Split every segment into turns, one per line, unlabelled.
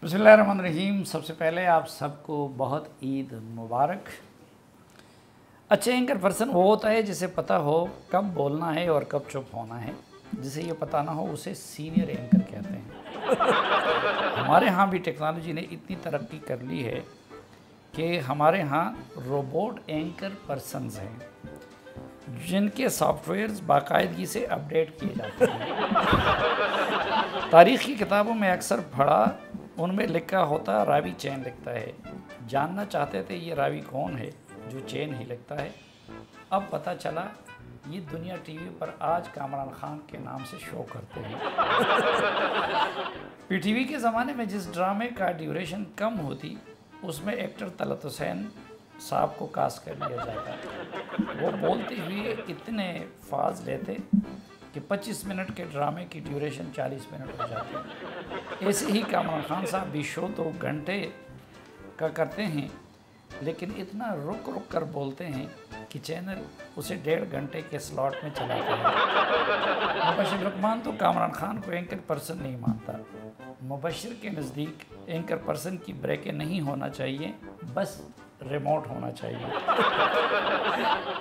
बिस्मिल्लाहिर्रहमानिर्रहीम। सबसे पहले आप सबको बहुत ईद मुबारक। अच्छे एंकर पर्सन वो होता है जिसे पता हो कब बोलना है और कब चुप होना है। जिसे ये पता ना हो उसे सीनियर एंकर कहते हैं। हमारे यहाँ भी टेक्नोलॉजी ने इतनी तरक्की कर ली है कि हमारे यहाँ रोबोट एंकर पर्सन्स हैं जिनके सॉफ्टवेयर्स बाकायदगी से अपडेट किए जाते हैं। तारीख़ की किताबों में अक्सर पढ़ा, उनमें लिखा होता रावी चेन लिखता है। जानना चाहते थे ये रावी कौन है जो चेन ही लिखता है। अब पता चला ये दुनिया टीवी पर आज कामरान खान के नाम से शो करते हैं। पीटीवी के ज़माने में जिस ड्रामे का ड्यूरेशन कम होती उसमें एक्टर तलत हुसैन साहब को कास्ट कर लिया जाता। वो बोलते हुए इतने फाज लेते कि 25 मिनट के ड्रामे की ड्यूरेशन 40 मिनट हो जाती। ऐसे ही कामरान खान साहब भी शो 2 घंटे का करते हैं, लेकिन इतना रुक रुक कर बोलते हैं कि चैनल उसे 1.5 घंटे के स्लॉट में चलाता है। मुबशिर लुकमान तो कामरान खान को एंकर पर्सन नहीं मानता। मुबशिर के नज़दीक एंकर पर्सन की ब्रेकें नहीं होना चाहिए, बस रिमोट होना चाहिए।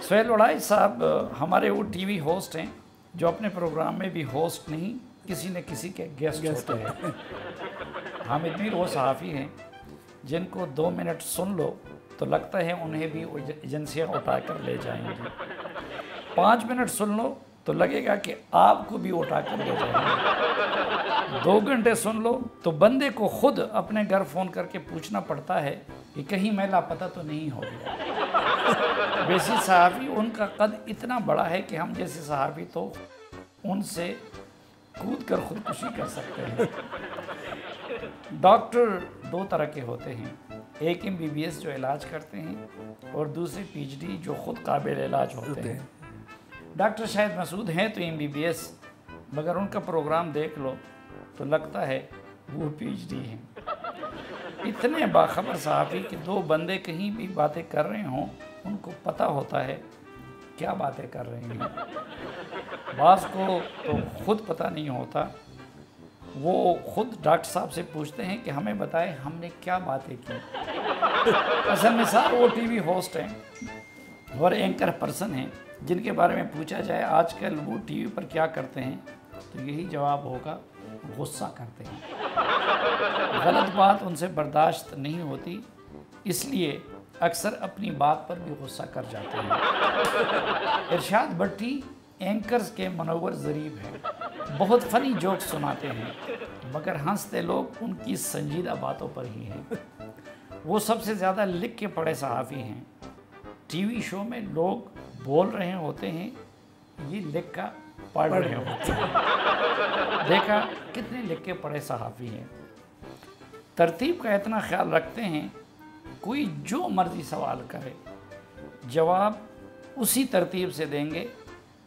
सुहेल वड़ाई साहब हमारे वो टीवी होस्ट हैं जो अपने प्रोग्राम में भी होस्ट नहीं, किसी न किसी के गेस्ट होते हैं। हामिद मीर वो सहाफ़ी हैं जिनको 2 मिनट सुन लो तो लगता है उन्हें भी एजेंसियाँ उठा कर ले जाएंगी। 5 मिनट सुन लो तो लगेगा कि आपको भी उठा कर ले जाएंगे। 2 घंटे सुन लो तो बंदे को खुद अपने घर फ़ोन करके पूछना पड़ता है कि कहीं मैं लापता तो नहीं हो गया। वैसे सहाफ़ी उनका कद इतना बड़ा है कि हम जैसे सहाफ़ी तो उनसे कूद कर खुदकुशी कर सकते हैं। डॉक्टर 2 तरह के होते हैं, एक MBBS जो इलाज करते हैं और दूसरे PhD जो ख़ुद काबिल इलाज होते हैं। डॉक्टर शायद मसूद हैं तो MBBS, मगर उनका प्रोग्राम देख लो तो लगता है वो PhD हैं। इतने बाखबर सहाफ़ी कि 2 बंदे कहीं भी बातें कर रहे हों उनको पता होता है क्या बातें कर रहे हैं। बाज़ को तो ख़ुद पता नहीं होता, वो ख़ुद डॉक्टर साहब से पूछते हैं कि हमें बताएं हमने क्या बातें की। असल में साहब वो टीवी होस्ट हैं और एंकर पर्सन हैं जिनके बारे में पूछा जाए आजकल वो टीवी पर क्या करते हैं तो यही जवाब होगा, गुस्सा करते हैं। गलत बात उनसे बर्दाश्त नहीं होती, इसलिए अक्सर अपनी बात पर भी गुस्सा कर जाते हैं। इरशाद भट्टी एंकर्स के मनोवर ज़रीब हैं, बहुत फ़नी जोक सुनाते हैं, मगर हंसते लोग उनकी संजीदा बातों पर ही हैं। वो सबसे ज़्यादा लिख के पढ़े सहाफ़ी हैं। टीवी शो में लोग बोल रहे होते हैं, ये लिख का पढ़ रहे होते हैं। देखा कितने लिख के पढ़े सहाफ़ी हैं। तरतीब का इतना ख्याल रखते हैं, कोई जो मर्ज़ी सवाल करे जवाब उसी तरतीब से देंगे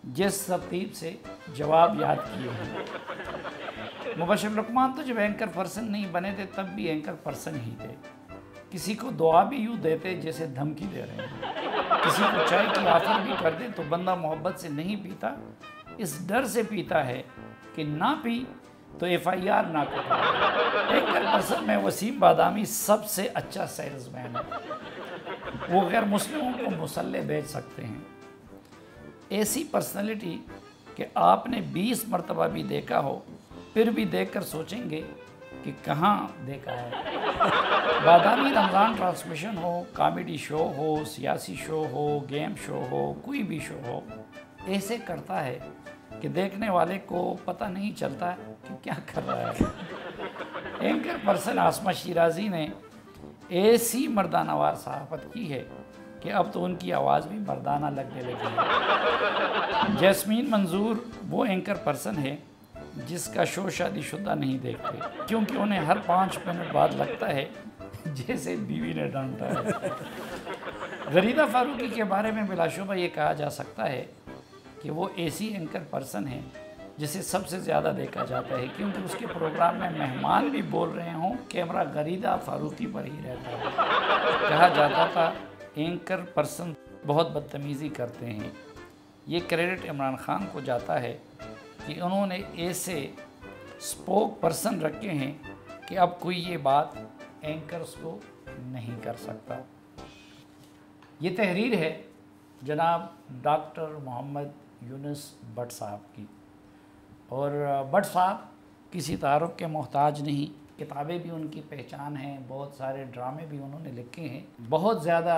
जिस तरतीब से जवाब याद किए हैं। मुबशिर लुकमान तो जब एंकर पर्सन नहीं बने थे तब भी एंकर पर्सन ही थे। किसी को दुआ भी यूँ देते जैसे धमकी दे रहे हैं। किसी को चाय की ऑफ़र भी कर दे तो बंदा मोहब्बत से नहीं पीता, इस डर से पीता है कि ना पी तो FIR ना कटे। एंकर पर्सन में वसीम बादामी सबसे अच्छा सेल्समैन है। वो गैर मुस्लिमों को मुसल्ले बेच सकते हैं। ऐसी पर्सनैलिटी कि आपने 20 मरतबा भी देखा हो फिर भी देखकर सोचेंगे कि कहाँ देखा है। बादामी रमज़ान ट्रांसमिशन हो, कॉमेडी शो हो, सियासी शो हो, गेम शो हो, कोई भी शो हो, ऐसे करता है कि देखने वाले को पता नहीं चलता कि क्या कर रहा है। एंकर पर्सन आसमा शिराजी ने ऐसी मर्दानावार सहाफ़त की है कि अब तो उनकी आवाज़ भी मर्दाना लगने लगी है। जैस्मीन मंजूर वो एंकर पर्सन है जिसका शो शादीशुदा नहीं देखते, क्योंकि उन्हें हर 5 मिनट बाद लगता है जैसे बीवी ने डांटा है। गरीदा फारूकी के बारे में बिलाशुबा ये कहा जा सकता है कि वो ऐसी एंकर पर्सन है जिसे सबसे ज़्यादा देखा जाता है, क्योंकि उसके प्रोग्राम में मेहमान भी बोल रहे हों कैमरा गरीदा फारूकी पर ही रहता है। कहा जाता था एंकर पर्सन बहुत बदतमीज़ी करते हैं। ये क्रेडिट इमरान खान को जाता है कि उन्होंने ऐसे स्पोक पर्सन रखे हैं कि अब कोई ये बात एंकर्स को नहीं कर सकता। ये तहरीर है जनाब डॉक्टर मोहम्मद यूनुस भट्ट साहब की, और भट्ट साहब किसी तारुफ के मोहताज नहीं, किताबें भी उनकी पहचान हैं, बहुत सारे ड्रामे भी उन्होंने लिखे हैं। बहुत ज़्यादा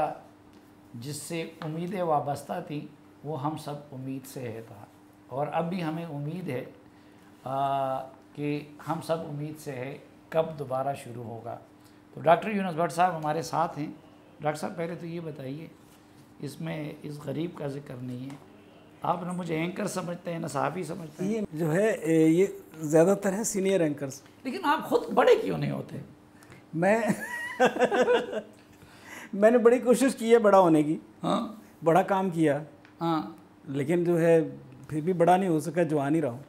जिससे उम्मीदें वाबस्ता थी वो हम सब उम्मीद से है था, और अब भी हमें उम्मीद है कि हम सब उम्मीद से है कब दोबारा शुरू होगा। तो डॉक्टर यूनुस भट्ट साहब हमारे साथ हैं। डॉक्टर साहब पहले तो ये बताइए, इसमें इस गरीब का जिक्र नहीं है, आप ना मुझे एंकर समझते हैं ना सहाफ़ी समझते हैं।
ये जो है ये ज़्यादातर है सीनियर एंकर्स।
लेकिन आप खुद बड़े क्यों नहीं होते?
मैंने बड़ी कोशिश की है बड़ा होने की।
हाँ,
बड़ा काम किया।
हाँ,
लेकिन जो है फिर भी बड़ा नहीं हो सका, जवान ही रहा हूँ।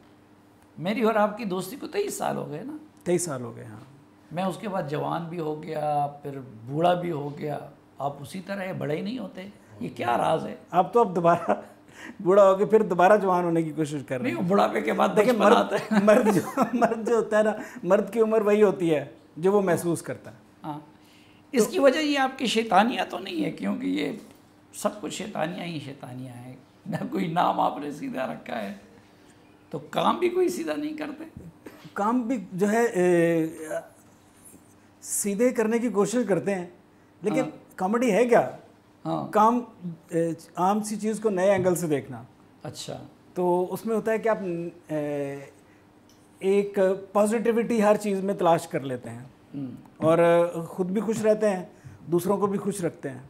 मेरी और आपकी दोस्ती को 23 साल हो गए ना।
23 साल हो गए। हाँ,
मैं उसके बाद जवान भी हो गया, फिर बूढ़ा भी हो गया, आप उसी तरह बड़े ही नहीं होते। ये क्या राज है?
आप तो अब दोबारा बूढ़ा हो गए फिर दोबारा जवान होने की कोशिश कर रहे हैं।
नहीं, बुढ़ापे के बाद
देखिए
बचपन आता है।
मर्द जो होता है ना, मर्द की उम्र वही होती है जो वो महसूस करता है।
हाँ, इसकी वजह ये आपकी शैतानियाँ तो नहीं है, क्योंकि ये सब कुछ शैतानियाँ ही शैतानियाँ हैं ना। कोई नाम आपने सीधा रखा है तो काम भी कोई सीधा नहीं करते।
काम भी जो है सीधे करने की कोशिश करते हैं, लेकिन कॉमेडी है क्या?
हाँ,
काम आम सी चीज़ को नए एंगल से देखना।
अच्छा,
तो उसमें होता है कि आप एक पॉजिटिविटी हर चीज़ में तलाश कर लेते हैं और ख़ुद भी खुश रहते हैं, दूसरों को भी खुश रखते हैं।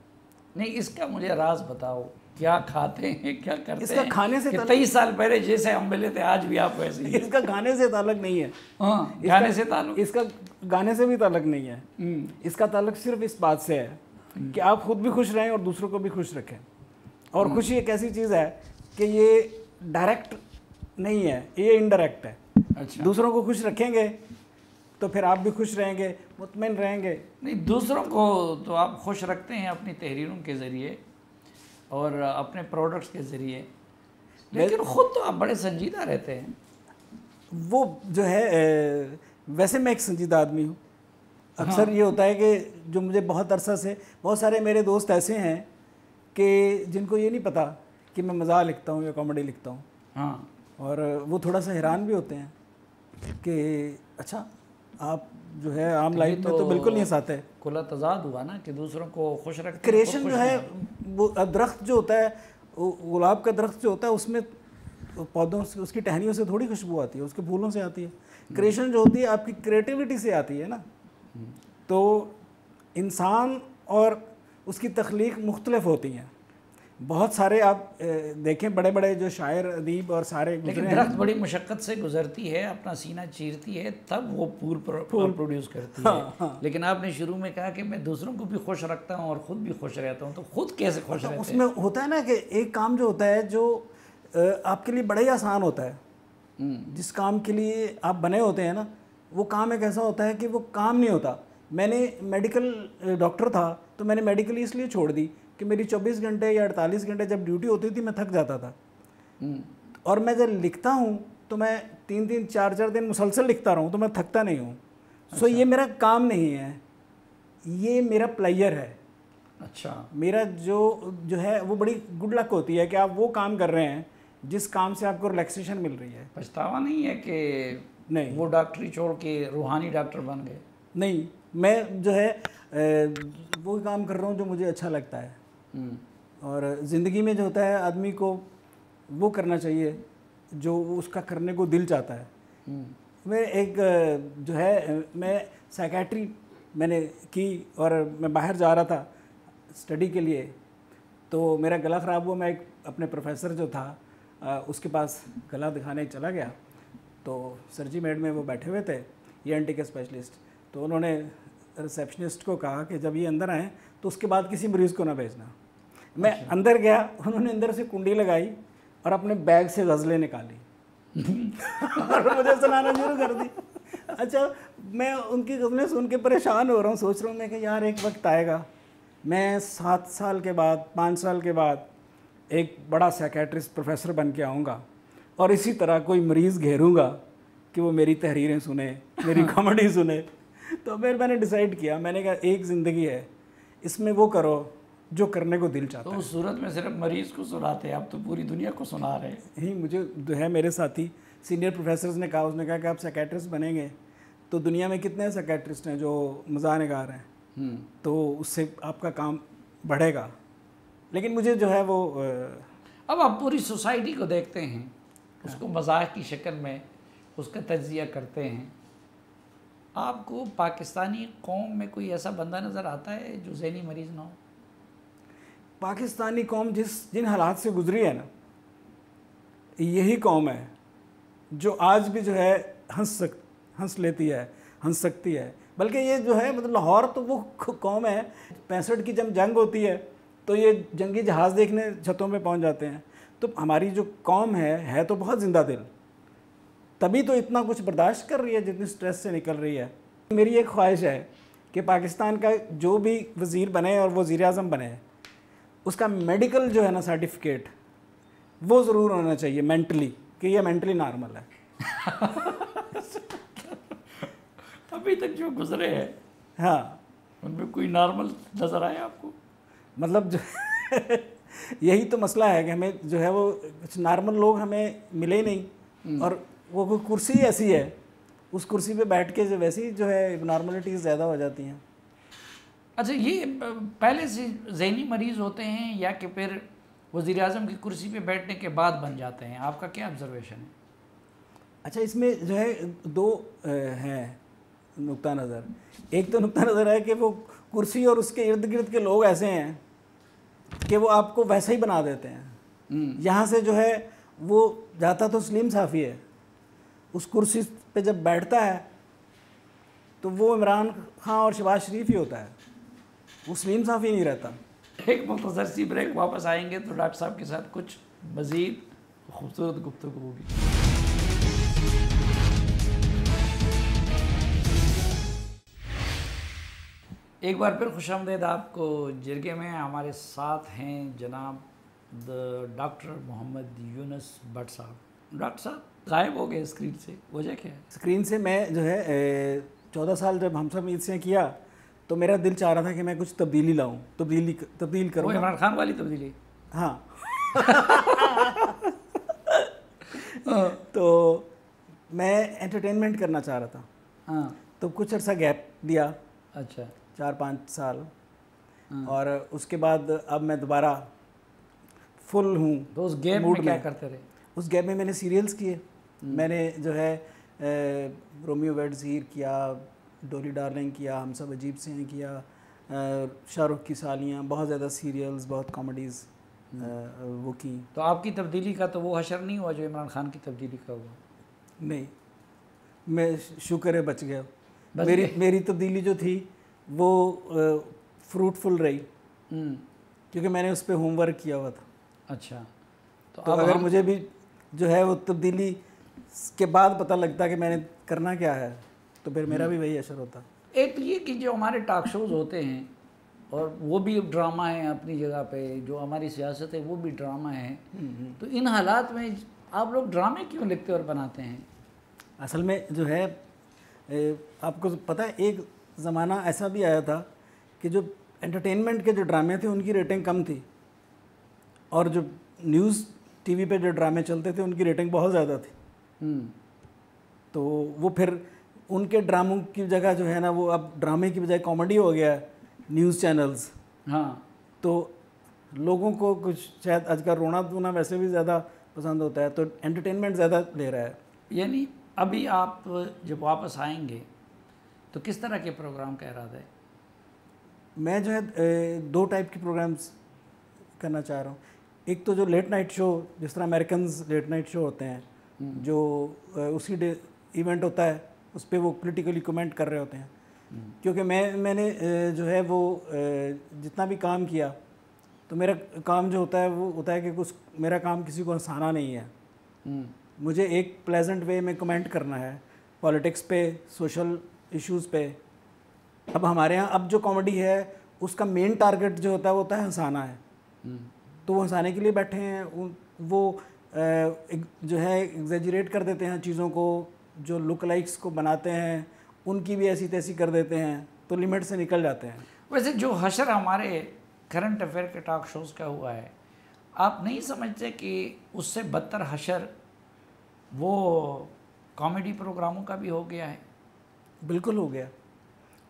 नहीं, इसका मुझे राज बताओ, क्या खाते हैं, क्या करते
इसका
हैं?
खाने से
23 साल पहले जैसे हम मिले थे आज भी आप वैसे ही।
इसका खाने से ताल्लुक नहीं है।
हाँ, गाने से ताल्लुक।
इसका गाने से भी ताल्लुक नहीं है। इसका ताल्लुक सिर्फ इस बात से है कि आप खुद भी खुश रहें और दूसरों को भी खुश रखें। और खुशी एक ऐसी चीज़ है कि ये डायरेक्ट नहीं है, ये इनडायरेक्ट है।
अच्छा,
दूसरों को खुश रखेंगे तो फिर आप भी खुश रहेंगे, मुतमईन रहेंगे।
नहीं, दूसरों को तो आप खुश रखते हैं अपनी तहरीरों के ज़रिए और अपने प्रोडक्ट्स के ज़रिए, लेकिन ख़ुद तो आप बड़े संजीदा रहते हैं।
वो जो है वैसे मैं एक संजीदा आदमी हूँ। अक्सर ये होता है कि जो मुझे बहुत अरसा से, बहुत सारे मेरे दोस्त ऐसे हैं कि जिनको ये नहीं पता कि मैं मज़ाक लिखता हूँ या कॉमेडी लिखता हूँ।
हाँ,
और वो थोड़ा सा हैरान भी होते हैं कि अच्छा आप जो है आम लाइफ में तो बिल्कुल नहीं हंसाते।
खुला तजाद हुआ ना कि दूसरों को खुश रखते हैं,
क्रिएशन जो है वो दरख्त जो होता है, गुलाब का दरख्त जो होता है उसमें पौधों से, उसकी टहनियों से थोड़ी खुशबू आती है, उसके फूलों से आती है। क्रिएशन जो होती है आपकी क्रिएटिविटी से आती है ना। तो इंसान और उसकी तख्लीक मुख्तलिफ होती हैं। बहुत सारे आप देखें बड़े बड़े जो शायर अदीब और सारे,
लेकिन दरख्त बड़ी मुशक्क़त से गुजरती है, अपना सीना चीरती है, तब वो फूल प्रोड्यूस करती है।
हाँ।
लेकिन आपने शुरू में कहा कि मैं दूसरों को भी खुश रखता हूँ और ख़ुद भी खुश रहता हूँ, तो खुद कैसे खुश रहते हैं?
उसमें होता है ना कि एक काम जो होता है जो आपके लिए बड़ा ही आसान होता है, जिस काम के लिए आप बने होते हैं ना, वो काम एक ऐसा होता है कि वो काम नहीं होता। मैंने मेडिकल डॉक्टर था तो मैंने मेडिकल इसलिए छोड़ दी कि मेरी 24 घंटे या 48 घंटे जब ड्यूटी होती थी मैं थक जाता था। और मैं जब लिखता हूँ तो मैं 3-3, 4-4 दिन मुसलसल लिखता रहूँ तो मैं थकता नहीं हूँ। सो ये मेरा काम नहीं है, ये मेरा प्लेयर है।
अच्छा,
मेरा जो है वो बड़ी गुड लक होती है कि आप वो काम कर रहे हैं जिस काम से आपको रिलैक्सेशन मिल रही है।
पछतावा नहीं है कि नहीं वो डॉक्टरी छोड़ के रूहानी डॉक्टर बन गए?
नहीं, मैं जो है वो काम कर रहा हूँ जो मुझे अच्छा लगता है। और ज़िंदगी में जो होता है आदमी को वो करना चाहिए जो उसका करने को दिल चाहता है। मैं एक जो है मैं साइकेट्री मैंने की और मैं बाहर जा रहा था स्टडी के लिए, तो मेरा गला ख़राब हुआ। मैं एक अपने प्रोफेसर जो था उसके पास गला दिखाने चला गया, तो सर्जी मेड में वो बैठे हुए थे, ENT के स्पेशलिस्ट। तो उन्होंने रिसेप्शनिस्ट को कहा कि जब ये अंदर आए तो उसके बाद किसी मरीज़ को ना भेजना। मैं अंदर गया, उन्होंने अंदर से कुंडी लगाई और अपने बैग से गज़लें निकाली और मुझे सुनाना शुरू कर दी। अच्छा, मैं उनकी गज़लें सुन के परेशान हो रहा हूँ, सोच रहा हूँ मैं कि यार एक वक्त आएगा मैं 7 साल के बाद, 5 साल के बाद एक बड़ा साइकेट्रिस्ट प्रोफेसर बन के आऊँगा और इसी तरह कोई मरीज़ घेरूँगा कि वो मेरी तहरीरें सुने, मेरी कॉमेडी सुने। तो फिर मैंने डिसाइड किया, मैंने कहा एक ज़िंदगी है, इसमें वो करो जो करने को दिल चाहता
तो उस सूरत में सिर्फ मरीज को सुनाते हैं, आप तो पूरी दुनिया को सुना रहे हैं।
है। ही मुझे जो है मेरे साथी सीनियर प्रोफेसर्स ने कहा, उसने कहा कि आप साइकेट्रिस्ट बनेंगे तो दुनिया में कितने साइकेट्रिस्ट हैं जो मज़ाहनगार हैं, तो उससे आपका काम बढ़ेगा। लेकिन मुझे जो है वो
अब आप पूरी सोसाइटी को देखते हैं, उसको मजाक की शक्ल में उसका तज्जिया करते हैं। आपको पाकिस्तानी कौम में कोई ऐसा बंदा नज़र आता है जो ज़हनी मरीज़ ना हो?
पाकिस्तानी कौम जिन हालात से गुजरी है ना, यही कौम है जो आज भी जो है हंस लेती है, हंस सकती है। बल्कि ये जो है मतलब लाहौर तो वो कौम है, 65 की जब जंग होती है तो ये जंगी जहाज़ देखने छतों पे पहुंच जाते हैं। तो हमारी जो कौम है तो बहुत ज़िंदा दिल, तभी तो इतना कुछ बर्दाश्त कर रही है जितनी स्ट्रेस से निकल रही है। मेरी एक ख्वाहिश है कि पाकिस्तान का जो भी वज़ीर बने और वो वज़ीर आज़म बने, उसका मेडिकल जो है ना सर्टिफिकेट वो ज़रूर होना चाहिए मेंटली, कि ये मेंटली नॉर्मल है।
अभी तक जो गुजरे हैं,
हाँ,
उनमें कोई नॉर्मल नज़र आया आपको?
मतलब जो यही तो मसला है कि हमें जो है वो कुछ नॉर्मल लोग हमें मिले ही नहीं, और वो कुर्सी ऐसी है, उस कुर्सी पे बैठ के जो वैसी जो है नॉर्मलिटीज़ ज़्यादा हो जाती हैं।
अच्छा, ये पहले से ज़हनी मरीज़ होते हैं या कि फिर वज़ीर आज़म की कुर्सी पे बैठने के बाद बन जाते हैं? आपका क्या ऑब्जर्वेशन है?
अच्छा, इसमें जो है दो हैं नुक्ता नज़र। एक तो नुक्ता नज़र है कि वो कुर्सी और उसके इर्द गिर्द के लोग ऐसे हैं कि वो आपको वैसा ही बना देते हैं। यहाँ से जो है वो जाता तो सलीम साफ़ी है, उस कुर्सी पे जब बैठता है तो वो इमरान खान और शहबाज शरीफ ही होता है, वो सलीम साफ़ी नहीं रहता।
एक मुख्तसर सी ब्रेक, वापस आएंगे तो डॉक्टर साहब के साथ कुछ मज़ीद खूबसूरत गुफ्तगू होगी। एक बार फिर खुशामदीद आपको जिरगे में। हमारे साथ हैं जनाब डॉक्टर मोहम्मद यूनुस भट्ट साहब। डॉक्टर साहब गायब हो गए स्क्रीन से, वजह क्या है?
स्क्रीन से मैं जो है 14 साल जब हमसा मीर से किया तो मेरा दिल चाह रहा था कि मैं कुछ तब्दीली लाऊं, तब्दील करूँ।
वो इमरान खान वाली तब्दीली?
हाँ। तो मैं एंटरटेनमेंट करना चाह रहा था।
हाँ।
तो कुछ अर्सा गैप दिया,
अच्छा।
4-5 साल, और उसके बाद अब मैं दोबारा फुल हूँ।
तो उस गैप में क्या करते रहे?
उस गैप में मैंने सीरियल्स किए। मैंने जो है रोमियो वेड ज़हीर किया, डोली डार्लिंग किया, हम सब अजीब से हैं किया, शाहरुख की सालियाँ, बहुत ज़्यादा सीरियल्स, बहुत कॉमेडीज़ वो की।
तो आपकी तब्दीली का तो वो हशर नहीं हुआ जो इमरान खान की तब्दीली का हुआ?
नहीं, मैं शुक्र है बच गया। मेरी तब्दीली जो थी वो फ्रूटफुल रही, क्योंकि मैंने उस पर होमवर्क किया हुआ था।
अच्छा।
तो अगर मुझे भी जो है वो तब्दीली के बाद पता लगता कि मैंने करना क्या है तो फिर मेरा भी वही असर होता।
एक तो ये कि जो हमारे टॉक शोज़ होते हैं, और वो भी ड्रामा है अपनी जगह पे, जो हमारी सियासत है वो भी ड्रामा है, तो इन हालात में आप लोग ड्रामे क्यों लिखते और बनाते हैं?
असल में जो है आपको पता है एक ज़माना ऐसा भी आया था कि जो एंटरटेनमेंट के जो ड्रामे थे उनकी रेटिंग कम थी, और जो न्यूज़ टीवी पे जो ड्रामे चलते थे उनकी रेटिंग बहुत ज़्यादा थी। तो वो फिर उनके ड्रामों की जगह जो है ना वो अब ड्रामे की बजाय कॉमेडी हो गया है, न्यूज़ चैनल्स।
हाँ।
तो लोगों को कुछ शायद आजकल रोना धोना वैसे भी ज़्यादा पसंद होता है, तो एंटरटेनमेंट ज़्यादा ले रहा है।
यानी अभी आप जब वापस आएंगे तो किस तरह के प्रोग्राम का इरादा है?
मैं जो है 2 टाइप के प्रोग्राम्स करना चाह रहा हूँ। एक तो जो लेट नाइट शो, जिस तरह अमेरिकन्स लेट नाइट शो होते हैं, जो उसी डे इवेंट होता है, उस पर वो पॉलिटिकली कमेंट कर रहे होते हैं। क्योंकि मैंने जो है वो जितना भी काम किया, तो मेरा काम जो होता है वो होता है कि कुछ मेरा काम किसी को हंसाना नहीं है। मुझे एक प्लेजेंट वे में कमेंट करना है पॉलिटिक्स पे, सोशल इश्यूज़ पे। अब हमारे यहाँ अब जो कॉमेडी है उसका मेन टारगेट जो होता है वो होता है हंसाना है। तो वो हंसाने के लिए बैठे हैं, वो जो है एग्जेजरेट कर देते हैं चीज़ों को, जो लुक लाइक्स को बनाते हैं, उनकी भी ऐसी तैसी कर देते हैं, तो लिमिट से निकल जाते हैं।
वैसे जो हशर हमारे करंट अफेयर के टॉक शोज़ का हुआ है, आप नहीं समझते कि उससे बदतर हशर वो कॉमेडी प्रोग्रामों का भी हो गया है?
बिल्कुल हो गया।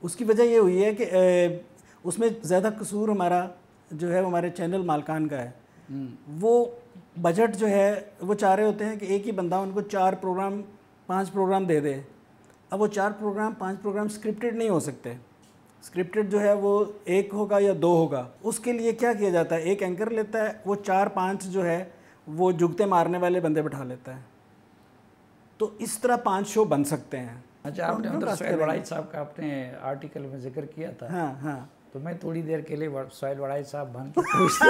उसकी वजह ये हुई है कि उसमें ज़्यादा कसूर हमारा जो है वो हमारे चैनल मालकान का है। वो बजट जो है वो चाह रहे होते हैं कि एक ही बंदा उनको 4 प्रोग्राम 5 प्रोग्राम दे दे। अब वो 4 प्रोग्राम 5 प्रोग्राम स्क्रिप्टेड नहीं हो सकते। स्क्रिप्टेड जो है वो 1 होगा या 2 होगा। उसके लिए क्या किया जाता है, एक एंकर लेता है, वो 4-5 जो है वो जुगते मारने वाले बंदे बैठा लेता है। तो इस तरह 5 शो बन सकते हैं।
अच्छा, आपने अंदर सोहेल वड़ाई साहब का अपने आर्टिकल में जिक्र किया था।
हाँ हाँ,
तो मैं थोड़ी देर के लिए सोहेल वड़ाई साहब बन के पूछता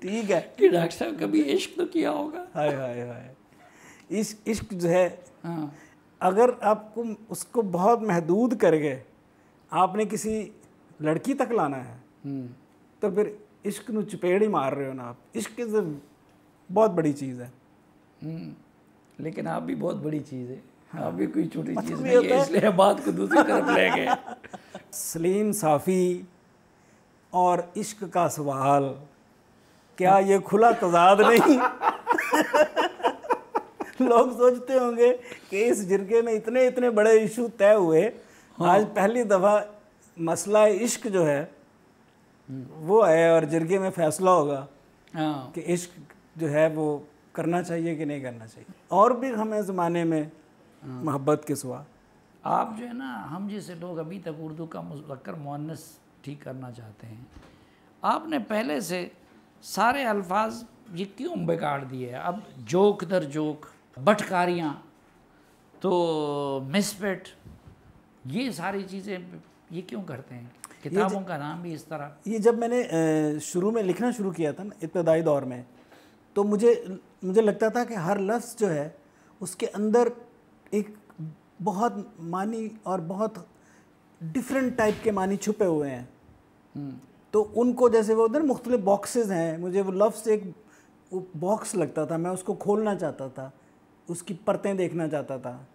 ठीक है
कि डॉक्टर साहब कभी इश्क तो किया होगा?
हाय हाय हाय, इश्क जो है,
हाँ,
अगर आपको उसको बहुत महदूद करके आपने किसी लड़की तक लाना है तो फिर इश्क ਨੂੰ चपेड़ ही मार रहे हो ना आप। इश्क तो बहुत बड़ी चीज़ है।
लेकिन आप भी बहुत बड़ी चीज़ है। हाँ, आप भी कोई छोटी चीज़ नहीं है, इसलिए बात को दूसरी तरफ ले गए।
सलीम साफ़ी और इश्क का सवाल, क्या ये खुला तजाद नहीं? लोग सोचते होंगे कि इस जिरगे में इतने इतने बड़े इशू तय हुए। हाँ। आज पहली दफ़ा मसला इश्क जो है वो है और जिरगे में फैसला होगा। हाँ। कि इश्क जो है वो करना चाहिए कि नहीं करना चाहिए। और भी हमें ज़माने में मोहब्बत के सिवा
आप जो है ना, हम जैसे लोग अभी तक उर्दू का मुज़क्कर मुअन्नस ठीक करना चाहते हैं, आपने पहले से सारे अल्फाज ये क्यों बिगाड़ दिए? अब जोक दर जोक, बटकारियाँ, तो मिसफिट, ये सारी चीज़ें ये क्यों करते हैं? किताबों का नाम भी इस तरह।
ये जब मैंने शुरू में लिखना शुरू किया था ना, इब्तदाई दौर में, तो मुझे लगता था कि हर लफ्ज़ जो है उसके अंदर एक बहुत मानी और बहुत डिफरेंट टाइप के मानी छुपे हुए हैं। तो उनको जैसे वो उधर मुख्तलिफ बॉक्सेस हैं, मुझे वो लफ्ज़ एक बॉक्स लगता था, मैं उसको खोलना चाहता था, उसकी परतें देखना चाहता था।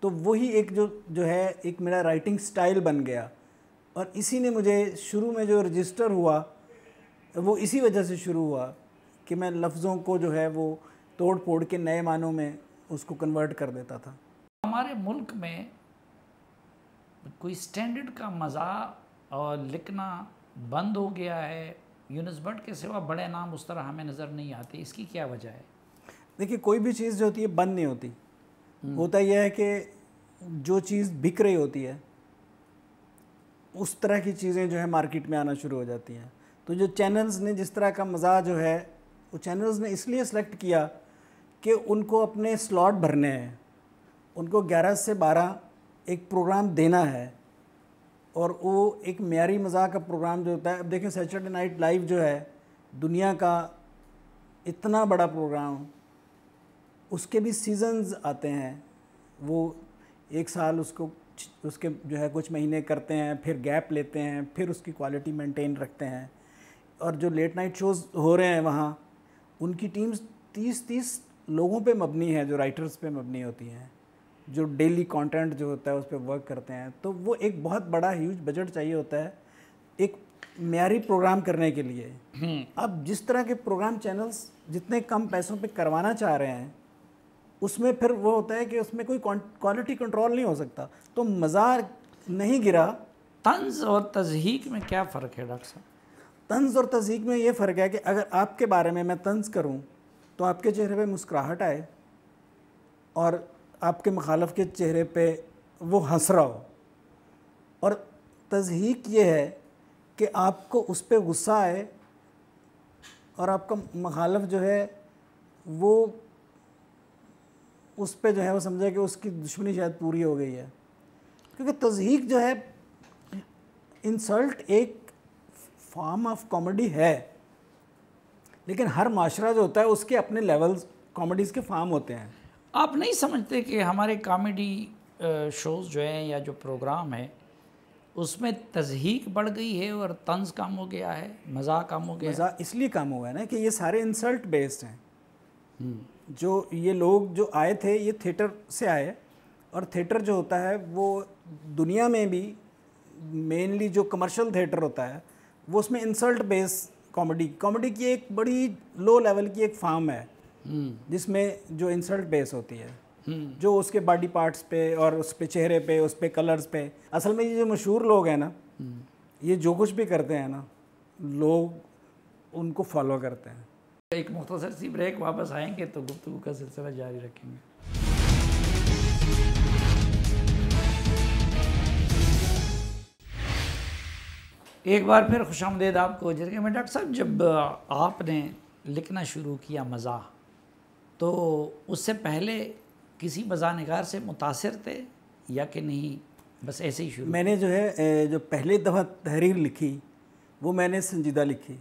तो वही एक जो है एक मेरा राइटिंग स्टाइल बन गया। और इसी ने मुझे शुरू में जो रजिस्टर हुआ वो इसी वजह से शुरू हुआ कि मैं लफ्ज़ों को जो है वो तोड़ फोड़ के नए मानों में उसको कन्वर्ट कर देता था।
हमारे मुल्क में कोई स्टैंडर्ड का मज़ाक और लिखना बंद हो गया है। यूनुस भट्ट के सिवा बड़े नाम उस तरह हमें नज़र नहीं आते, इसकी क्या वजह है?
देखिए, कोई भी चीज़ जो होती है बंद नहीं होती। होता यह है कि जो चीज़ बिक रही होती है उस तरह की चीज़ें जो है मार्केट में आना शुरू हो जाती हैं। तो जो चैनल्स ने जिस तरह का मज़ा जो है वो चैनल्स ने इसलिए सेलेक्ट किया कि उनको अपने स्लॉट भरने हैं, उनको 11 से 12 एक प्रोग्राम देना है और वो एक म्यारी मज़ाक का प्रोग्राम जो होता है। अब देखें, सैटरडे नाइट लाइव जो है दुनिया का इतना बड़ा प्रोग्राम, उसके भी सीजन्स आते हैं। वो एक साल उसके जो है कुछ महीने करते हैं, फिर गैप लेते हैं, फिर उसकी क्वालिटी मेंटेन रखते हैं। और जो लेट नाइट शोज़ हो रहे हैं वहाँ, उनकी टीम्स 30-30 लोगों पे मबनी है, जो राइटर्स पे मबनी होती हैं, जो डेली कंटेंट जो होता है उस पर वर्क करते हैं। तो वो एक बहुत बड़ा ह्यूज बजट चाहिए होता है एक म्यारी प्रोग्राम करने के लिए। अब जिस तरह के प्रोग्राम चैनल्स जितने कम पैसों पे करवाना चाह रहे हैं, उसमें फिर वो होता है कि उसमें कोई क्वालिटी कंट्रोल नहीं हो सकता, तो मज़ा नहीं गिरा।
तंज़ और तज़हीक में क्या फ़र्क है डॉक्टर साहब?
तंज़ और तज़हीक में ये फ़र्क है कि अगर आपके बारे में मैं तंज़ करूं तो आपके चेहरे पे मुस्कुराहट आए और आपके मुखालफ के चेहरे पे वो हंस रहा हो। और तज़हीक ये है कि आपको उस पर गुस्सा आए और आपका मुखालफ जो है वो उस पे जो है वो समझे कि उसकी दुश्मनी शायद पूरी हो गई है। क्योंकि तज़हीक जो है, इंसल्ट एक फॉर्म ऑफ कॉमेडी है, लेकिन हर माशरा जो होता है उसके अपने लेवल्स कॉमेडीज़ के फॉर्म होते हैं।
आप नहीं समझते कि हमारे कॉमेडी शोज़ जो हैं या जो प्रोग्राम है उसमें तज़हीक बढ़ गई है और तंज़ कम हो गया है, मज़ाक कम हो गया है?
मज़ाक इसलिए कम हुआ है ना कि ये सारे इंसल्ट बेस्ड हैं। जो ये लोग जो आए थे ये थिएटर से आए, और थिएटर जो होता है वो दुनिया में भी मेनली जो कमर्शियल थिएटर होता है वो उसमें इंसल्ट बेस कॉमेडी की एक बड़ी लो लेवल की एक फॉर्म है, जिसमें जो इंसल्ट बेस होती है, जो उसके बॉडी पार्ट्स पे और उस पे चेहरे पे, उस पे कलर्स पे। असल में ये जो मशहूर लोग हैं ना, ये जो कुछ भी करते हैं ना, लोग उनको फॉलो करते हैं।
एक मुख्तसर सी ब्रेक, वापस आएंगे तो गुफ्तगू का सिलसिला जारी रखेंगे। एक बार फिर खुशामदीद आपको। जरिए में डॉक्टर साहब, जब आपने लिखना शुरू किया मज़ाह, तो उससे पहले किसी मज़ाह निगार से मुतासिर थे या कि नहीं, बस ऐसे ही शुरू?
मैंने जो है जो पहली दफ़ा तहरीर लिखी वो मैंने संजीदा लिखी।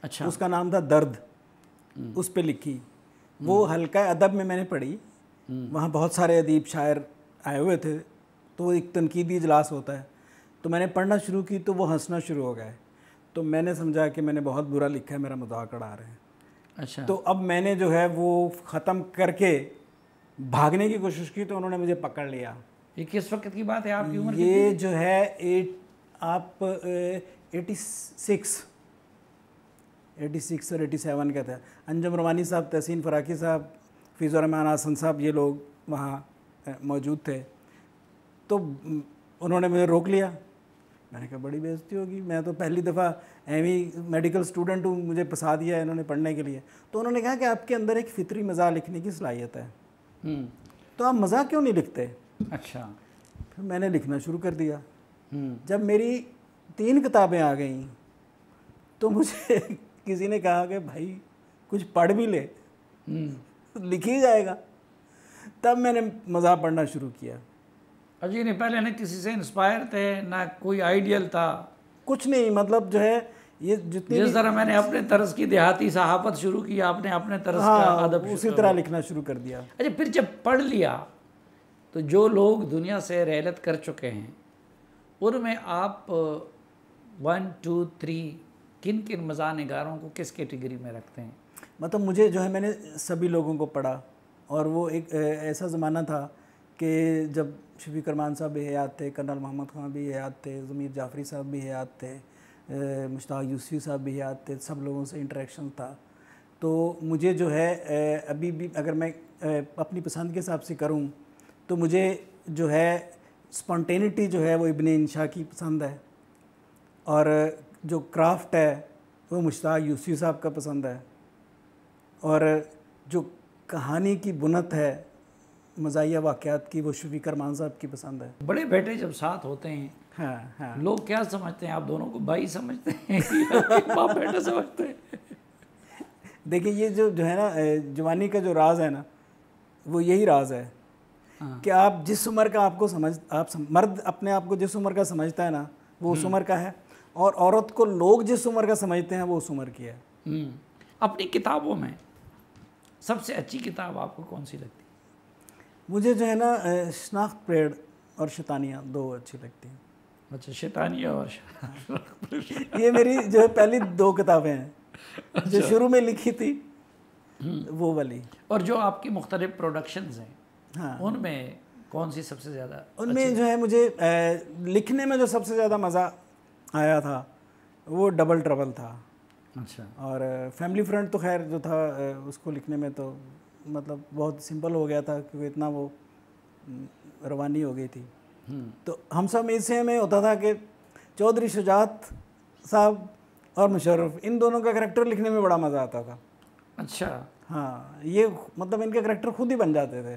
अच्छा।
उसका नाम था दर्द। उस पे लिखी। वो हल्का अदब में मैंने पढ़ी। वहाँ बहुत सारे अदीब शायर आए हुए थे, तो एक तनकीदी इजलास होता है, तो मैंने पढ़ना शुरू की तो वो हंसना शुरू हो गए। तो मैंने समझा कि मैंने बहुत बुरा लिखा है, मेरा मजाक उड़ा रहे हैं।
अच्छा।
तो अब मैंने जो है वो ख़त्म करके भागने की कोशिश की, तो उन्होंने मुझे पकड़ लिया।
ये किस वक्त की बात है? आपकी उम्र
ये जो है 86 और 87 का था। अंजुम रवानी साहब, तहसीन फ़राकी साहब, फ़िज़ुर रहमान आसन साहब, ये लोग वहाँ मौजूद थे। तो उन्होंने मुझे रोक लिया। मैंने कहा बड़ी बेइज्जती होगी, मैं तो पहली दफ़ा एवी मेडिकल स्टूडेंट हूँ, मुझे फंसा दिया है इन्होंने पढ़ने के लिए। तो उन्होंने कहा कि आपके अंदर एक फ़ितरी मज़ाह लिखने की सलाहियत है, तो आप मज़ाह क्यों नहीं लिखते?
अच्छा।
फिर मैंने लिखना शुरू कर दिया। जब मेरी 3 किताबें आ गईं तो मुझे किसी ने कहा कि भाई कुछ पढ़ भी ले, लिख ही जाएगा। तब मैंने मज़ाह पढ़ना शुरू किया।
अजी नहीं, पहले ना किसी से इंस्पायर थे, ना कोई आइडियल था,
कुछ नहीं। मतलब जो है ये जितनी
जिस तरह मैंने अपने तर्ज की देहाती सहाफत शुरू की, आपने अपने तर्ज का अदब
उसी तरह लिखना शुरू कर दिया।
अच्छा, फिर जब पढ़ लिया तो जो लोग दुनिया से रहलत कर चुके हैं उनमें आप 1, 2, 3 किन किन मज़ाह निगारों को किस कैटेगरी में रखते हैं?
मतलब मुझे जो है, मैंने सभी लोगों को पढ़ा, और वो एक ऐसा ज़माना था कि जब शफीक रहमान साहब भी हयात थे, कर्नल मोहम्मद खान भी हयात थे, ज़मीर जाफ़री साहब भी हयात थे, मुश्ताक यूसुफ़ी साहब भी हयात थे। सब लोगों से इंटरेक्शन था। तो मुझे जो है अभी भी अगर मैं अपनी पसंद के हिसाब से करूं तो मुझे जो है स्पॉन्टेनिटी जो है वो इब्न इंशा की पसंद है, और जो क्राफ्ट है वो मुश्ताक यूसुफ़ी साहब का पसंद है, और जो कहानी की बुनत है मज़ाहिया वाक़यात की वो शफीक रहमान साहब की पसंद है।
बड़े बेटे जब साथ होते हैं,
हाँ हाँ,
लोग क्या समझते हैं? आप दोनों को भाई समझते हैं या बाप बेटा समझते हैं?
देखिए ये जो है ना जवानी का जो राज है ना, वो यही राज है। हाँ। कि आप जिस उम्र का आपको मर्द अपने आप को जिस उम्र का समझता है ना, वो उस उम्र का है, और औरत को लोग जिस उम्र का समझते हैं वो उस उम्र की है।
अपनी किताबों में सबसे अच्छी किताब आपको कौन सी लगती है?
मुझे जो है ना शनाख्त परेड और शैतानियाँ 2 अच्छी लगती हैं।
अच्छा, शैतानियाँ और
ये मेरी जो है पहली 2 किताबें हैं। अच्छा। जो शुरू में लिखी थी वो वाली।
और जो आपकी मुख्तलिफ प्रोडक्शंस हैं,
हाँ,
उनमें कौन सी सबसे ज़्यादा?
उनमें जो है मुझे लिखने में जो सबसे ज़्यादा मज़ा आया था वो डबल ट्रबल था।
अच्छा। और
फैमिली फ्रंट तो खैर जो था उसको लिखने में तो मतलब बहुत सिंपल हो गया था, क्योंकि इतना वो रवानी हो गई थी। तो हम सब इससे में होता था कि चौधरी शुजात साहब और मुशर्रफ, इन दोनों का करैक्टर लिखने में बड़ा मज़ा आता था।
अच्छा।
हाँ, ये मतलब इनके करैक्टर खुद ही बन जाते थे।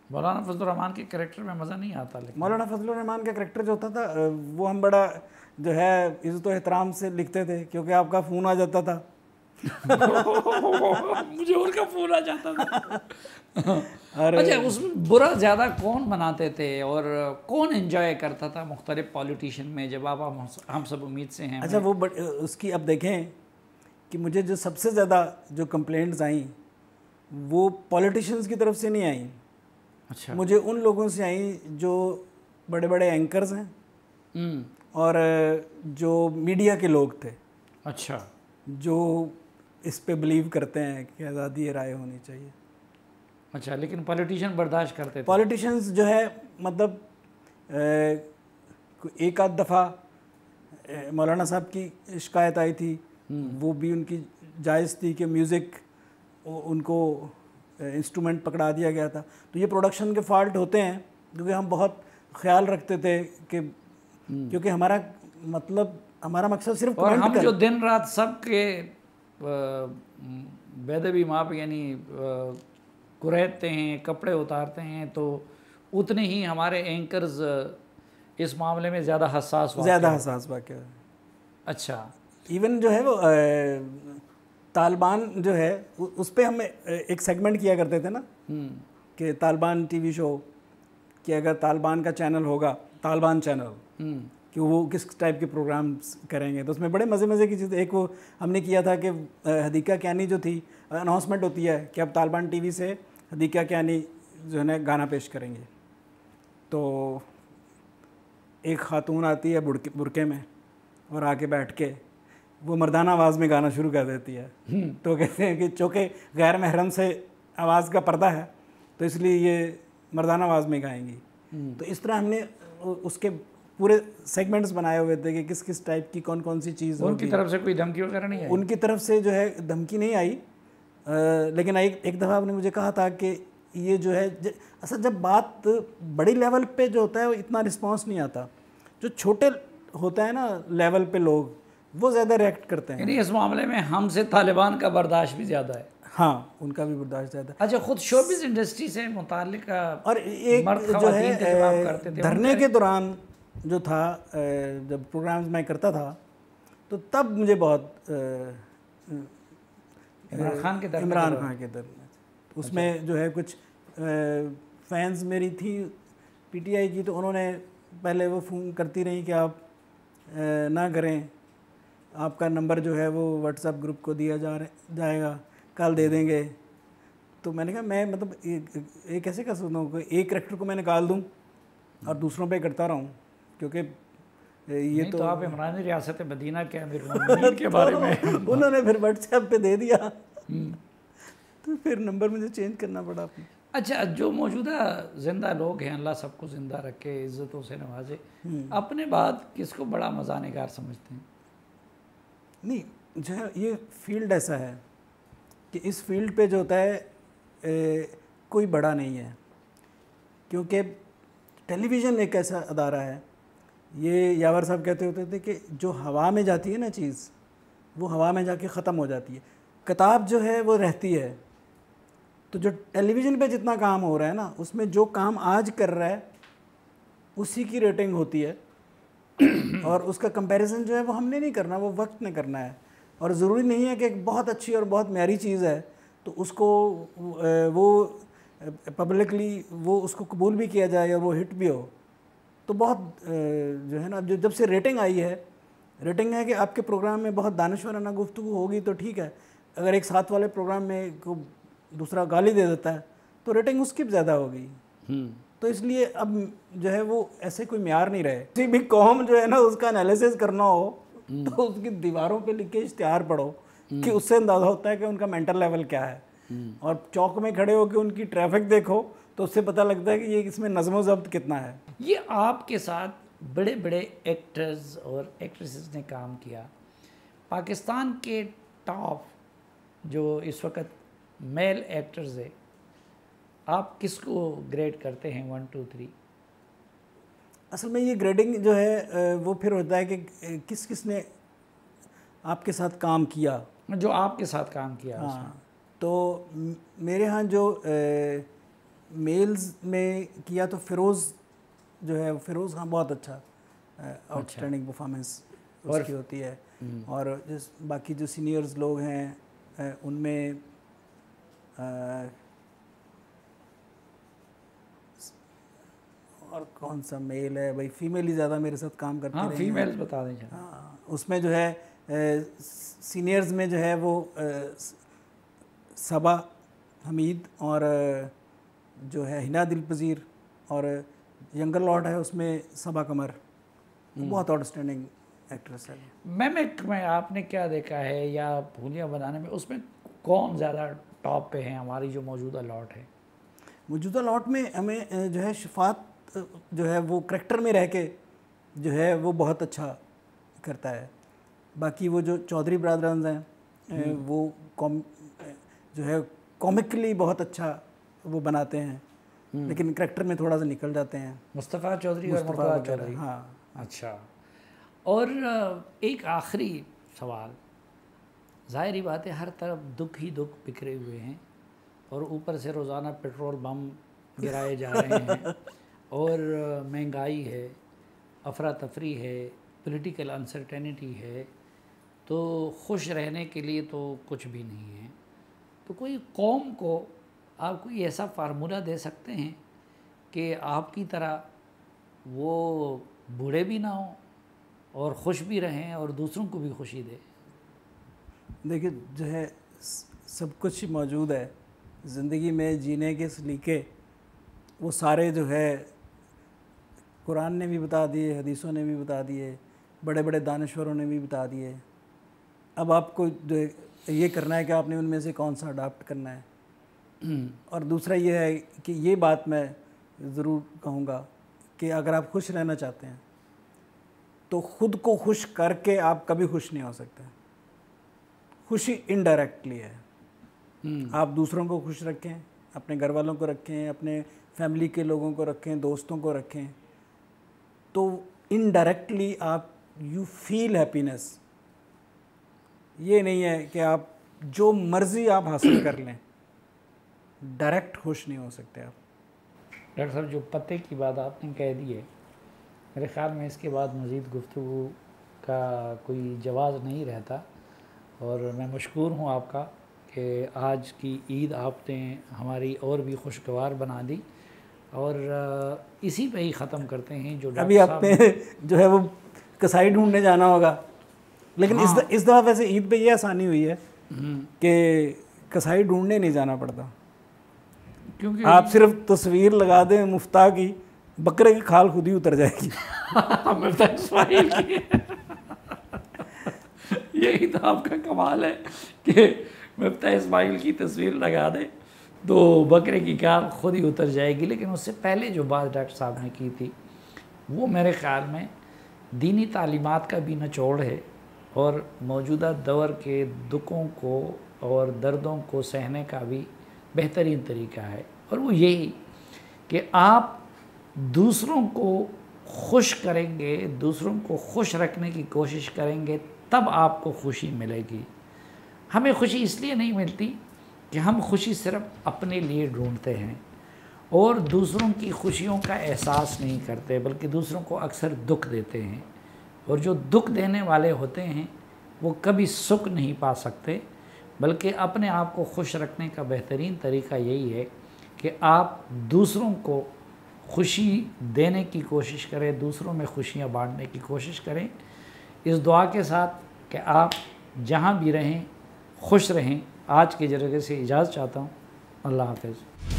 मौलाना फजलुर रहमान के करैक्टर में मज़ा नहीं आता। लेकिन
मौलाना फजलुर रहमान का करैक्टर जो होता था वो हम बड़ा जो है इज़्ज़त और एहतराम से लिखते थे, क्योंकि आपका फ़ोन आ जाता था।
मुझे उनका फ़ोन आ जाता था। अच्छा, उसमें बुरा ज़्यादा कौन बनाते थे और कौन एंजॉय करता था मुख्तलिफ पॉलिटिशियन में, जब आप हम सब उम्मीद से हैं?
अच्छा, वो उसकी अब देखें कि मुझे जो सबसे ज़्यादा जो कंप्लेंट्स आई वो पॉलिटिशियंस की तरफ से नहीं आई।
अच्छा।
मुझे उन लोगों से आई जो बड़े बड़े एंकर्स हैं और जो मीडिया के लोग थे।
अच्छा।
जो इस पे बिलीव करते हैं कि आज़ादी राय होनी चाहिए।
अच्छा, लेकिन पॉलिटिशियन बर्दाश्त करते थे?
पॉलिटिशियंस जो है मतलब एक आध दफ़ा मौलाना साहब की शिकायत आई थी, वो भी उनकी जायज़ थी कि म्यूज़िक उनको इंस्ट्रूमेंट पकड़ा दिया गया था। तो ये प्रोडक्शन के फॉल्ट होते हैं, क्योंकि हम बहुत ख्याल रखते थे कि क्योंकि हमारा मतलब हमारा मकसद सिर्फ
और हम जो दिन रात सबके बेदबी माप यानी कुरेदते हैं, कपड़े उतारते हैं, तो उतने ही हमारे एंकर्स इस मामले में ज़्यादा हसास
वाक़या।
अच्छा,
इवन जो है वो तालिबान जो है उस पर हम एक सेगमेंट किया करते थे ना कि तालिबान टीवी शो, कि अगर तालिबान का चैनल होगा, तालिबान चैनल, कि वो किस टाइप के प्रोग्राम्स करेंगे। तो उसमें बड़े मज़े की चीज़, एक वो हमने किया था कि हदीका कियानी जो थी, अनाउंसमेंट होती है कि अब तालिबान टीवी से हदीका कियानी जो है ना गाना पेश करेंगे। तो एक खातून आती है बुरके में और आके बैठ के वो मर्दाना आवाज़ में गाना शुरू कर देती है। तो कहते हैं कि चूँकि गैर महरम से आवाज़ का पर्दा है, तो इसलिए ये मर्दाना आवाज़ में गाएंगी। तो इस तरह हमने उसके पूरे सेगमेंट्स बनाए हुए थे कि किस किस टाइप की कौन सी चीज़।
उनकी तरफ से कोई धमकी वगैरह नहीं आई?
उनकी तरफ से जो है धमकी नहीं आई, लेकिन एक दफ़ा आपने मुझे कहा था कि ये जो है असल जब बात बड़ी लेवल पे जो होता है वो इतना रिस्पांस नहीं आता, जो छोटे होता है ना लेवल पे लोग, वो ज़्यादा रिएक्ट करते हैं।
यानी इस मामले में हमसे तालिबान का बर्दाश्त भी ज़्यादा है।
हाँ, उनका भी बर्दाश्त ज़्यादा।
अच्छा, खुद शोबिज़ इंडस्ट्री से मुताल्लिक
और एक जो है धरने के दौरान जो था, जब प्रोग्राम्स मैं करता था, तो तब मुझे बहुत
इमरान खान के
दर उसमें जो है कुछ फैंस मेरी थी पीटीआई की, तो उन्होंने पहले वो फ़ोन करती रही कि आप ना करें, आपका नंबर जो है वो व्हाट्सएप ग्रुप को दिया जाएगा, कल दे देंगे। तो मैंने कहा मैं मतलब ये कैसे कर सकता हूँ, एक करेक्टर को मैं निकाल दूँ और दूसरों पे करता रहूँ, क्योंकि ये तो
आप इमरानी रियासत मदीना के अमीर के बारे में
उन्होंने फिर व्हाट्सएप पे दे दिया, तो फिर नंबर मुझे चेंज करना पड़ा अपना।
अच्छा, जो मौजूदा जिंदा लोग हैं, अल्लाह सबको ज़िंदा रखे, इज़्ज़तों से नवाजे, अपने बाद किसको बड़ा मज़ा निगार समझते हैं?
नहीं, जो है ये फील्ड ऐसा है कि इस फील्ड पे जो होता है कोई बड़ा नहीं है, क्योंकि टेलीविज़न एक ऐसा अदारा है, ये यावर साहब कहते होते थे कि जो हवा में जाती है ना चीज़, वो हवा में जाके ख़त्म हो जाती है। किताब जो है वो रहती है। तो जो टेलीविज़न पे जितना काम हो रहा है ना, उसमें जो काम आज कर रहा है उसी की रेटिंग होती है और उसका कंपैरिजन जो है वो हमने नहीं करना, वो वक्त ने करना है। और ज़रूरी नहीं है कि एक बहुत अच्छी और बहुत म्यारी चीज़ है तो उसको वो पब्लिकली वो उसको कबूल भी किया जाए और वो हिट भी हो। तो बहुत जो है ना, जब से रेटिंग आई है, रेटिंग है कि आपके प्रोग्राम में बहुत दानिशवराना गुफ्तगू होगी तो ठीक है, अगर एक साथ वाले प्रोग्राम में को दूसरा गाली दे देता है तो रेटिंग उसकी भी ज़्यादा होगी। तो इसलिए अब जो है वो ऐसे कोई म्यार नहीं रहे। किसी भी कौम जो है ना उसका एनालिसिस करना हो तो उसकी दीवारों पे लिख के इश्तिहार पढ़ो कि उससे अंदाज़ा होता है कि उनका मेंटल लेवल क्या है। और चौक में खड़े होकर उनकी ट्रैफिक देखो तो उससे पता लगता है कि ये इसमें नज़्म ज़ब्त कितना है।
ये आपके साथ बड़े बड़े एक्टर्स और एक्ट्रेसेस ने काम किया। पाकिस्तान के टॉप जो इस वक्त मेल एक्टर्स है, आप किसको ग्रेड करते हैं 1 2 3?
असल में ये ग्रेडिंग जो है वो फिर होता है कि किस किस ने आपके साथ काम किया,
जो आपके साथ काम किया।
हाँ, तो मेरे यहाँ जो मेल्स में किया तो फ़िरोज़ जो है, फ़िरोज़ हाँ बहुत अच्छा आउटस्टैंडिंग परफॉर्मेंस उसकी होती है। और जिस बाकी जो सीनियर्स लोग हैं उनमें और कौन सा मेल है भाई, फीमेल ही ज़्यादा मेरे साथ काम करते हैं।
फीमेल्स बता दें।
हाँ, उसमें जो है सीनियर्स में जो है वो सबा हमीद और जो है हिना दिलपजीर, और यंगर लॉर्ड है उसमें सबा कमर, बहुत आउटस्टैंडिंग एक्ट्रेस है।
मैं आपने क्या देखा है या भूलियाँ बनाने में, उसमें कौन ज़्यादा टॉप पे है हमारी जो मौजूदा लॉट है?
मौजूदा लॉट में हमें जो है शफात जो है वो करैक्टर में रह के जो है वो बहुत अच्छा करता है। बाकी वो जो चौधरी ब्रदर्स हैं वो जो है कॉमिकली बहुत अच्छा वो बनाते हैं, लेकिन करैक्टर में थोड़ा सा निकल जाते हैं।
मुस्तफ़ा चौधरी और मुर्तज़ा चौधरी।
हाँ,
अच्छा। और एक आखिरी सवाल, ज़ाहिर बात है हर तरफ दुख ही दुख बिखरे हुए हैं और ऊपर से रोज़ाना पेट्रोल बम गिराए जा रहे हैं और महंगाई है, अफरा तफरी है, पॉलिटिकल अनसर्टेनिटी है, तो खुश रहने के लिए तो कुछ भी नहीं है। तो कोई कौम को आप कोई ऐसा फार्मूला दे सकते हैं कि आपकी तरह वो बूढ़े भी ना हों और खुश भी रहें और दूसरों को भी खुशी दे?
देखिए जो है सब कुछ मौजूद है ज़िंदगी में, जीने के सलीके वो सारे जो है कुरान ने भी बता दिए, हदीसों ने भी बता दिए, बड़े बड़े दानश्वरों ने भी बता दिए। अब आपको जो ये करना है कि आपने उनमें से कौन सा अडाप्ट करना है। और दूसरा ये है कि ये बात मैं ज़रूर कहूँगा कि अगर आप खुश रहना चाहते हैं तो ख़ुद को खुश करके आप कभी खुश नहीं हो सकते। खुशी इनडायरेक्टली है। आप दूसरों को खुश रखें, अपने घर वालों को रखें, अपने फैमिली के लोगों को रखें, दोस्तों को रखें, तो इनडायरेक्टली आप यू फील हैप्पीनेस। ये नहीं है कि आप जो मर्ज़ी आप हासिल कर लें, डायरेक्ट खुश नहीं हो सकते आप।
डॉक्टर साहब जो पते की बात आपने कह दी है, मेरे ख़्याल में इसके बाद मज़ीद गुफ्तगू का कोई जवाज़ नहीं रहता और मैं मशकूर हूँ आपका कि आज की ईद आपने हमारी और भी खुशगवार बना दी। और इसी पे ही ख़त्म करते हैं। जो
अभी आपने जो है वो कसाई ढूंढने जाना होगा, लेकिन हाँ। इस दफ़ा वैसे ईद पे ये आसानी हुई है कि कसाई ढूंढने नहीं जाना पड़ता, क्योंकि आप सिर्फ तस्वीर लगा दें मुफ्ता की, बकरे की खाल खुद ही उतर जाएगी।
यही तो आपका कमाल है कि मुफ्ता इस्माइल की तस्वीर लगा दें तो बकरे की खाल खुद ही उतर जाएगी। लेकिन उससे पहले जो बात डॉक्टर साहब ने की थी वो मेरे ख़्याल में दीनी तालीमात का भी निचोड़ है और मौजूदा दौर के दुखों को और दर्दों को सहने का भी बेहतरीन तरीका है। और वो यही कि आप दूसरों को खुश करेंगे, दूसरों को खुश रखने की कोशिश करेंगे, तब आपको खुशी मिलेगी। हमें खुशी इसलिए नहीं मिलती कि हम खुशी सिर्फ अपने लिए ढूंढते हैं और दूसरों की खुशियों का एहसास नहीं करते, बल्कि दूसरों को अक्सर दुख देते हैं। और जो दुख देने वाले होते हैं वो कभी सुख नहीं पा सकते, बल्कि अपने आप को खुश रखने का बेहतरीन तरीका यही है कि आप दूसरों को खुशी देने की कोशिश करें, दूसरों में खुशियाँ बांटने की कोशिश करें, इस दुआ के साथ कि आप जहाँ भी रहें खुश रहें। आज के जरिए से इजाज़त चाहता हूँ। अल्लाह हाफ़िज़।